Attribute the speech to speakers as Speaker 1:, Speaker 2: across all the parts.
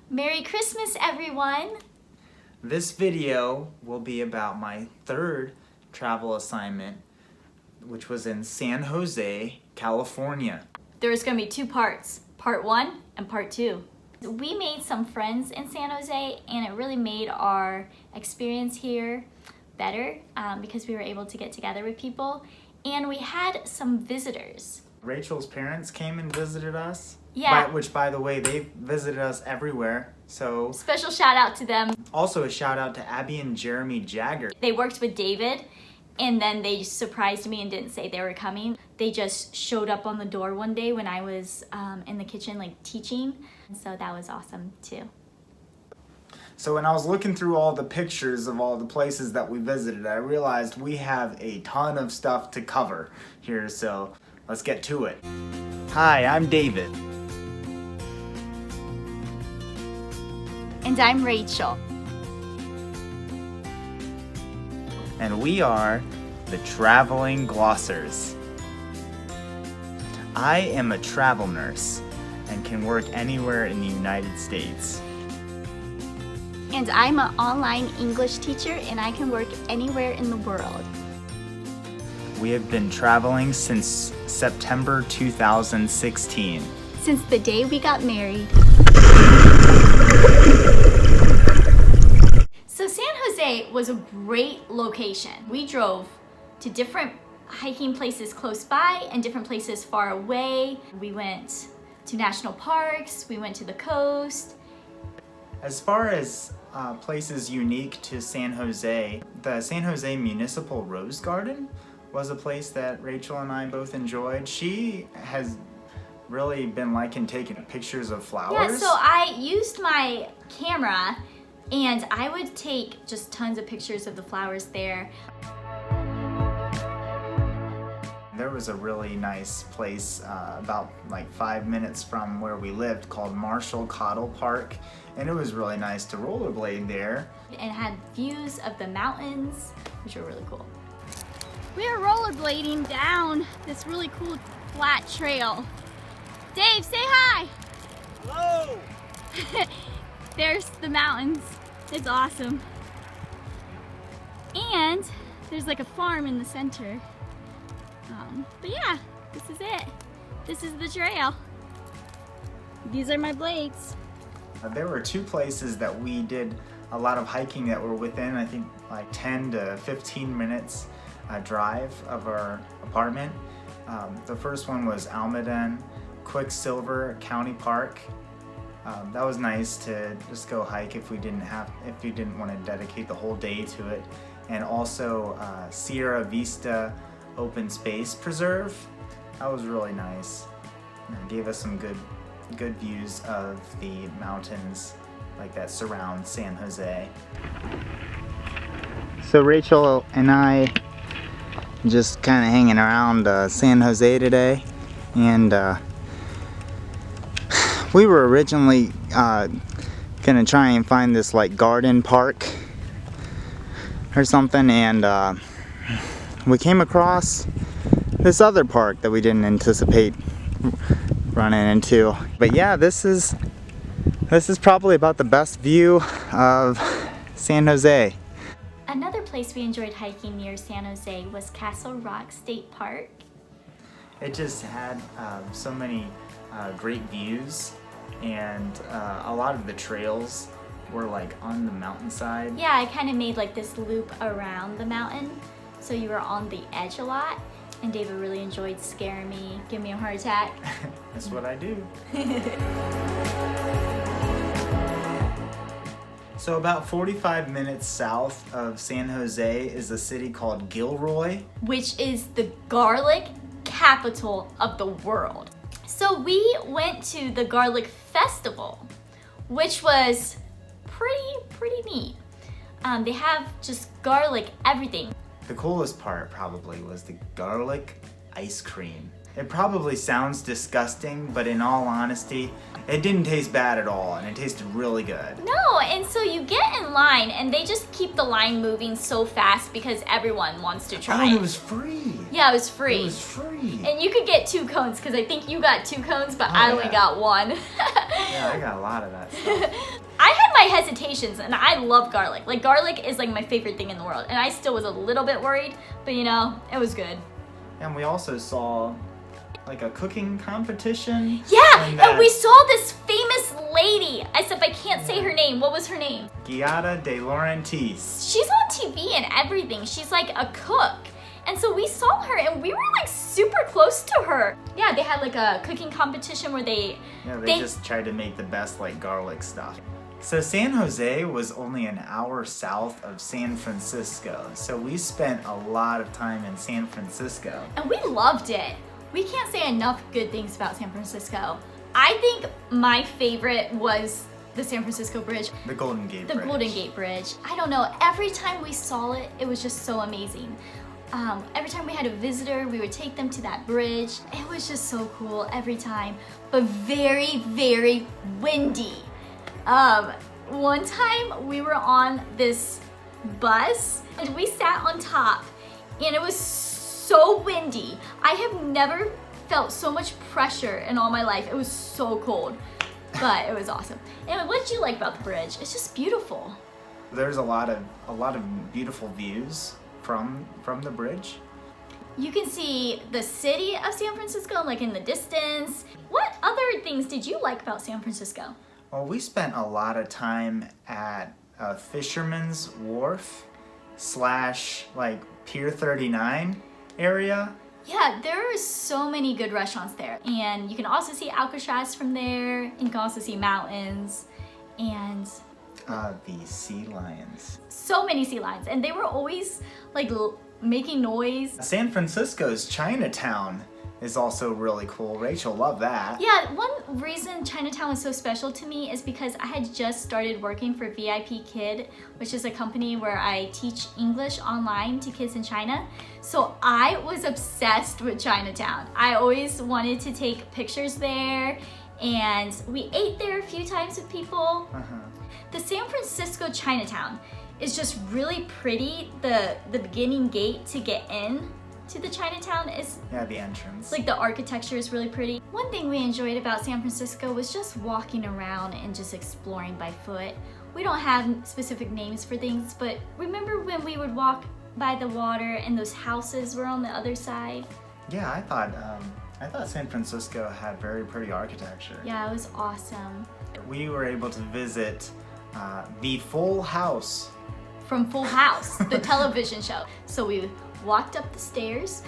Speaker 1: Merry Christmas, everyone!
Speaker 2: This video will be about my third travel assignment, which was in San Jose, California.
Speaker 1: There's gonna be two parts, part 1 and part 2. We made some friends in San Jose and it really made our experience here better because we were able to get together with people and we had some visitors.
Speaker 2: Rachel's parents came and visited us.
Speaker 1: Yeah.
Speaker 2: Which, by the way, they visited us everywhere. So
Speaker 1: special shout out to them.
Speaker 2: Also a shout out to Abby and Jeremy Jagger.
Speaker 1: They worked with David and then they surprised me and didn't say they were coming. They just showed up on the door one day when I was in the kitchen like teaching. So that was awesome too.
Speaker 2: So when I was looking through all the pictures of all the places that we visited, I realized we have a ton of stuff to cover here, so let's get to it. Hi, I'm David.
Speaker 1: And I'm Rachel.
Speaker 2: And we are the Traveling Glossers. I am a travel nurse and can work anywhere in the United States.
Speaker 1: And I'm an online English teacher and I can work anywhere in the world.
Speaker 2: We have been traveling since September 2016.
Speaker 1: Since the day we got married. So San Jose was a great location. We drove to different hiking places close by and different places far away. We went to national parks, we went to the coast.
Speaker 2: As far as places unique to San Jose, the San Jose Municipal Rose Garden was a place that Rachel and I both enjoyed. She has really been liking taking pictures of flowers.
Speaker 1: Yeah, so I used my camera and I would take just tons of pictures of the flowers there.
Speaker 2: There was a really nice place about like 5 minutes from where we lived called Marshall Cottle Park, and it was really nice to rollerblade there.
Speaker 1: And had views of the mountains, which were really cool. We are rollerblading down this really cool flat trail. Dave, say hi!
Speaker 2: Hello!
Speaker 1: There's the mountains. It's awesome. And there's like a farm in the center. But yeah, this is it. This is the trail. These are my blades.
Speaker 2: There were two places that we did a lot of hiking that were within, I think, like 10 to 15 minutes drive of our apartment. The first one was Almaden Quicksilver County Park. That was nice to just go hike if you didn't want to dedicate the whole day to it. And also Sierra Vista Open Space Preserve. That was really nice. It gave us some good views of the mountains like that surround San Jose. So Rachel and I just kind of hanging around San Jose today, and we were originally gonna try and find this like garden park or something, and we came across this other park that we didn't anticipate running into. But yeah, this is probably about the best view of San Jose.
Speaker 1: Another place we enjoyed hiking near San Jose was Castle Rock State Park.
Speaker 2: It just had so many great views, and a lot of the trails were like on the mountainside.
Speaker 1: Yeah, I kind of made like this loop around the mountain, so you were on the edge a lot, and David really enjoyed scaring me, giving me a heart attack.
Speaker 2: That's what I do. So about 45 minutes south of San Jose is a city called Gilroy,
Speaker 1: which is the garlic capital of the world. So we went to the garlic festival, which was pretty neat. They have just garlic everything.
Speaker 2: The coolest part probably was the garlic ice cream. It probably sounds disgusting, but in all honesty, it didn't taste bad at all, and it tasted really good.
Speaker 1: No, and so you get in line, and they just keep the line moving so fast because everyone wants to try
Speaker 2: Oh, and
Speaker 1: it.
Speaker 2: it was free.
Speaker 1: Yeah, it was free.
Speaker 2: It was free.
Speaker 1: And you could get 2 cones, because I think you got 2 cones, but
Speaker 2: Oh,
Speaker 1: I only
Speaker 2: yeah.
Speaker 1: got 1.
Speaker 2: Yeah, I got a lot of that stuff.
Speaker 1: I had my hesitations, and I love garlic. Like, garlic is like my favorite thing in the world, and I still was a little bit worried, but you know, it was good.
Speaker 2: And we also saw like a cooking competition.
Speaker 1: Yeah, and we
Speaker 2: that-
Speaker 1: saw this famous lady, except I can't say her name. What was her name?
Speaker 2: Giada de Laurentiis.
Speaker 1: She's on TV and everything. She's like a cook. And so we saw her, and we were like super close to her. Yeah, they had like a cooking competition where they
Speaker 2: just tried to make the best like garlic stuff. So San Jose was only an hour south of San Francisco. So we spent a lot of time in San Francisco.
Speaker 1: And we loved it. We can't say enough good things about San Francisco. I think my favorite was the San Francisco Bridge.
Speaker 2: The Golden Gate Bridge.
Speaker 1: The Golden Gate Bridge. I don't know, every time we saw it, it was just so amazing. Every time we had a visitor, we would take them to that bridge. It was just so cool every time, but very, very windy. One time we were on this bus and we sat on top, and it was so windy. I have never felt so much pressure in all my life. It was so cold, but it was awesome. And what did you like about the bridge? It's just beautiful.
Speaker 2: There's a lot of beautiful views from the bridge.
Speaker 1: You can see the city of San Francisco like in the distance. What other things did you like about San Francisco?
Speaker 2: Well, we spent a lot of time at a Fisherman's Wharf / like Pier 39 area.
Speaker 1: Yeah, there are so many good restaurants there. And you can also see Alcatraz from there. And you can also see mountains and
Speaker 2: The sea lions.
Speaker 1: so many sea lions. And they were always like making noise.
Speaker 2: San Francisco's Chinatown is also really cool. Rachel loved that.
Speaker 1: Yeah, one reason Chinatown was so special to me is because I had just started working for VIP Kid, which is a company where I teach English online to kids in China. So I was obsessed with Chinatown. I always wanted to take pictures there, and we ate there a few times with people. The San Francisco Chinatown is just really pretty. The beginning gate to get in to the Chinatown is
Speaker 2: The entrance.
Speaker 1: like the architecture is really pretty. One thing we enjoyed about San Francisco was just walking around and just exploring by foot. We don't have specific names for things, but remember when we would walk by the water and those houses were on the other side?
Speaker 2: Yeah, I thought San Francisco had very pretty architecture.
Speaker 1: Yeah, it was awesome.
Speaker 2: We were able to visit the Full House.
Speaker 1: From Full House, the television show. So we walked up the stairs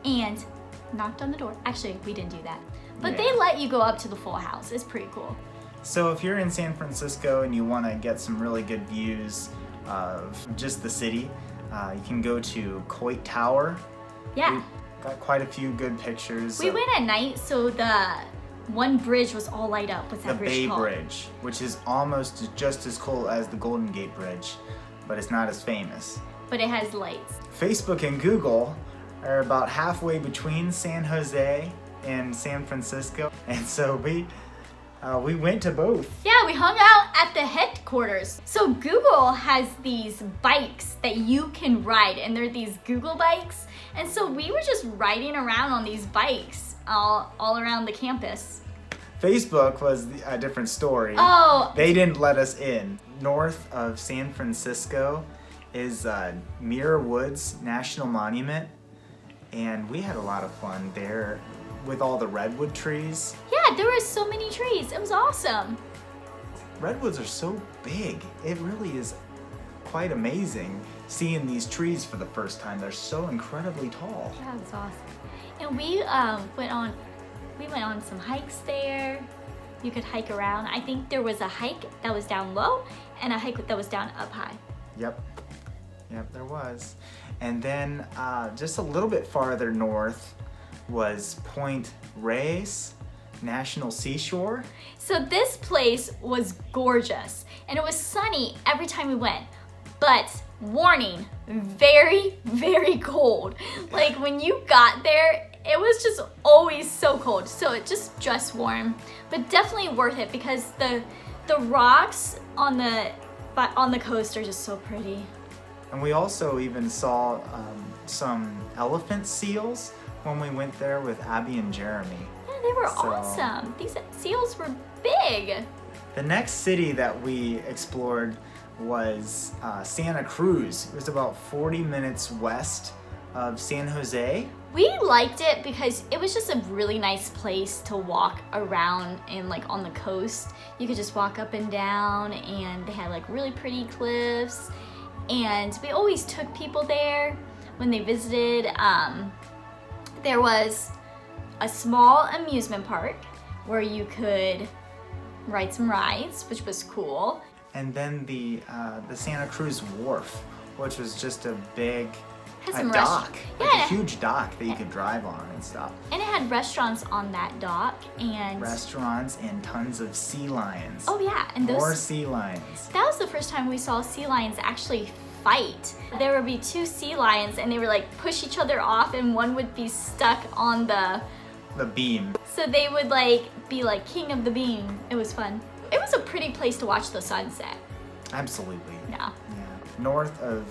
Speaker 1: and knocked on the door. Actually, we didn't do that. But they let you go up to the Full House. It's pretty cool.
Speaker 2: So if you're in San Francisco and you want to get some really good views of just the city, you can go to Coit Tower.
Speaker 1: Yeah.
Speaker 2: We got quite a few good pictures.
Speaker 1: We went at night, so the one bridge was all light up. What's that
Speaker 2: The
Speaker 1: bridge
Speaker 2: Bay
Speaker 1: called?
Speaker 2: Bridge, which is almost just as cool as the Golden Gate Bridge, but it's not as famous.
Speaker 1: But it has lights.
Speaker 2: Facebook and Google are about halfway between San Jose and San Francisco, and so we went to both.
Speaker 1: Yeah, we hung out at the headquarters. So Google has these bikes that you can ride, and they're these Google bikes. And so we were just riding around on these bikes all around the campus.
Speaker 2: Facebook was a different story.
Speaker 1: Oh,
Speaker 2: They didn't let us in. North of San Francisco is Muir Woods National Monument, and we had a lot of fun there with all the redwood trees.
Speaker 1: yeah, there were so many trees. It was awesome.
Speaker 2: Redwoods are so big. It really is quite amazing seeing these trees for the first time. They're so incredibly tall.
Speaker 1: Yeah, it was awesome. And we went on some hikes there. You could hike around. I think there was a hike that was down low and a hike that was down up high.
Speaker 2: Yep, there was. And then just a little bit farther north was Point Reyes National Seashore.
Speaker 1: So this place was gorgeous and it was sunny every time we went. But warning, very, very cold. Like when you got there, it was just always so cold. So it just dress warm, but definitely worth it because the rocks on the coast are just so pretty.
Speaker 2: And we also even saw some elephant seals when we went there with Abby and Jeremy.
Speaker 1: Yeah, they were awesome. These seals were big.
Speaker 2: The next city that we explored was Santa Cruz. It was about 40 minutes west of San Jose.
Speaker 1: We liked it because it was just a really nice place to walk around and like on the coast. You could just walk up and down, and they had like really pretty cliffs. And we always took people there when they visited. There was a small amusement park where you could ride some rides, which was cool.
Speaker 2: And then the Santa Cruz Wharf, which was just a big dock, like a huge dock that you could drive on and stuff.
Speaker 1: And it had restaurants on that dock, and
Speaker 2: restaurants and tons of sea lions.
Speaker 1: Oh yeah, and those
Speaker 2: more sea lions.
Speaker 1: That was the first time we saw sea lions actually fight. There would be two sea lions, and they would like push each other off, and one would be stuck on the
Speaker 2: beam.
Speaker 1: So they would like be like king of the beam. It was fun. It was a pretty place to watch the sunset.
Speaker 2: Absolutely.
Speaker 1: Yeah.
Speaker 2: North of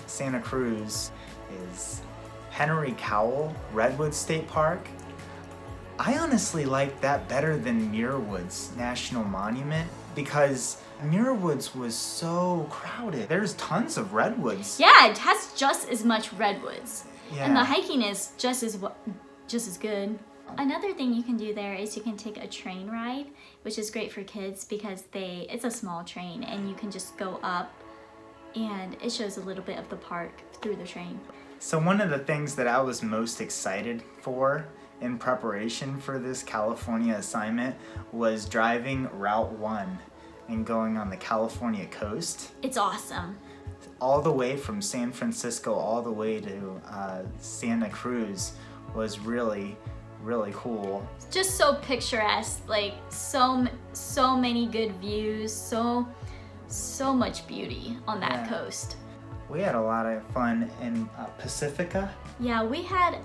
Speaker 2: Santa Cruz is Henry Cowell Redwood State Park. I honestly like that better than Muir Woods National Monument because Muir Woods was so crowded. There's tons of redwoods.
Speaker 1: Yeah, it has just as much redwoods.
Speaker 2: Yeah.
Speaker 1: And the hiking is just as good. Another thing you can do there is you can take a train ride, which is great for kids because it's a small train and you can just go up and it shows a little bit of the park through the train.
Speaker 2: So one of the things that I was most excited for in preparation for this California assignment was driving Route 1 and going on the California coast.
Speaker 1: It's awesome.
Speaker 2: All the way from San Francisco all the way to Santa Cruz was really cool.
Speaker 1: Just so picturesque, like so many good views, so much beauty on that coast.
Speaker 2: We had a lot of fun in Pacifica.
Speaker 1: Yeah, we had.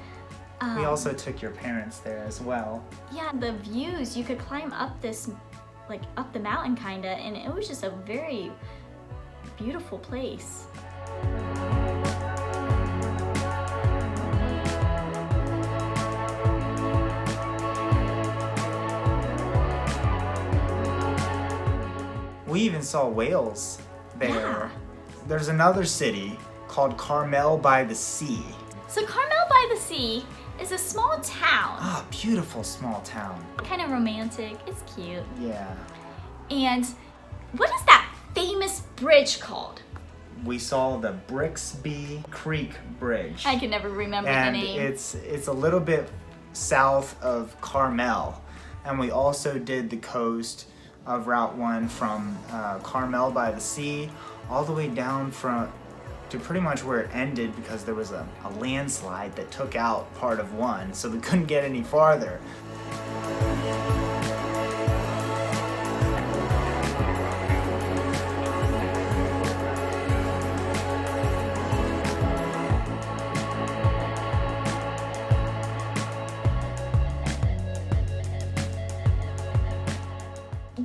Speaker 2: We also took your parents there as well.
Speaker 1: Yeah, the views, you could climb up up the mountain kinda, and it was just a very beautiful place.
Speaker 2: We even saw whales there.
Speaker 1: Yeah.
Speaker 2: There's another city called Carmel by the Sea.
Speaker 1: So Carmel by the Sea is a small town.
Speaker 2: Ah, beautiful small town.
Speaker 1: Kind of romantic. It's cute.
Speaker 2: Yeah.
Speaker 1: And what is that famous bridge called?
Speaker 2: We saw the Brixby Creek Bridge.
Speaker 1: I can never remember
Speaker 2: and
Speaker 1: the name.
Speaker 2: it's a little bit south of Carmel. And we also did the coast of Route 1 from Carmel by the Sea all the way down to pretty much where it ended because there was a landslide that took out part of 1, so we couldn't get any farther.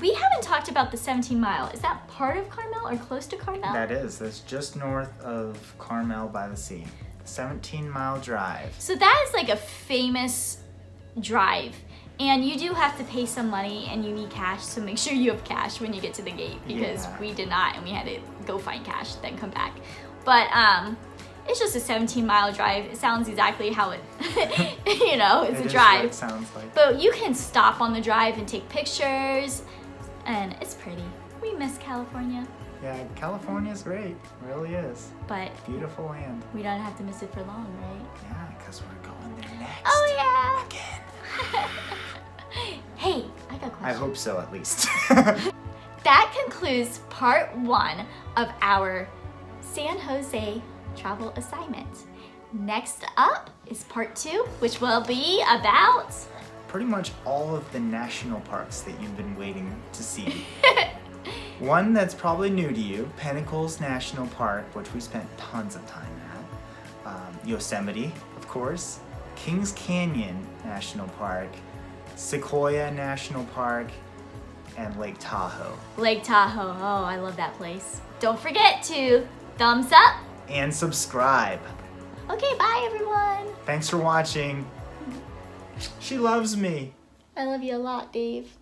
Speaker 1: We haven't talked about the 17 mile. Is that part of Carmel or close to Carmel?
Speaker 2: That is. That's just north of Carmel by the Sea. 17-mile drive.
Speaker 1: So that is like a famous drive. And you do have to pay some money and you need cash, so make sure you have cash when you get to the gate because we did not and we had to go find cash, then come back. But it's just a 17-mile drive. It sounds exactly how it, it's a drive.
Speaker 2: What it sounds like.
Speaker 1: But you can stop on the drive and take pictures, and it's pretty. We miss California.
Speaker 2: Yeah, California's great. It really is.
Speaker 1: But
Speaker 2: beautiful land.
Speaker 1: We don't have to miss it for long, right?
Speaker 2: Yeah, because we're going there next.
Speaker 1: Oh, yeah.
Speaker 2: Again.
Speaker 1: Hey, I got a question.
Speaker 2: I hope so, at least.
Speaker 1: That concludes part 1 of our San Jose travel assignment. Next up is part 2, which will be about
Speaker 2: pretty much all of the national parks that you've been waiting to see. One that's probably new to you, Pinnacles National Park, which we spent tons of time at. Yosemite, of course. Kings Canyon National Park, Sequoia National Park, and Lake Tahoe.
Speaker 1: Lake Tahoe. Oh, I love that place. Don't forget to thumbs up.
Speaker 2: And subscribe.
Speaker 1: Okay, bye everyone.
Speaker 2: Thanks for watching. She loves me.
Speaker 1: I love you a lot, Dave.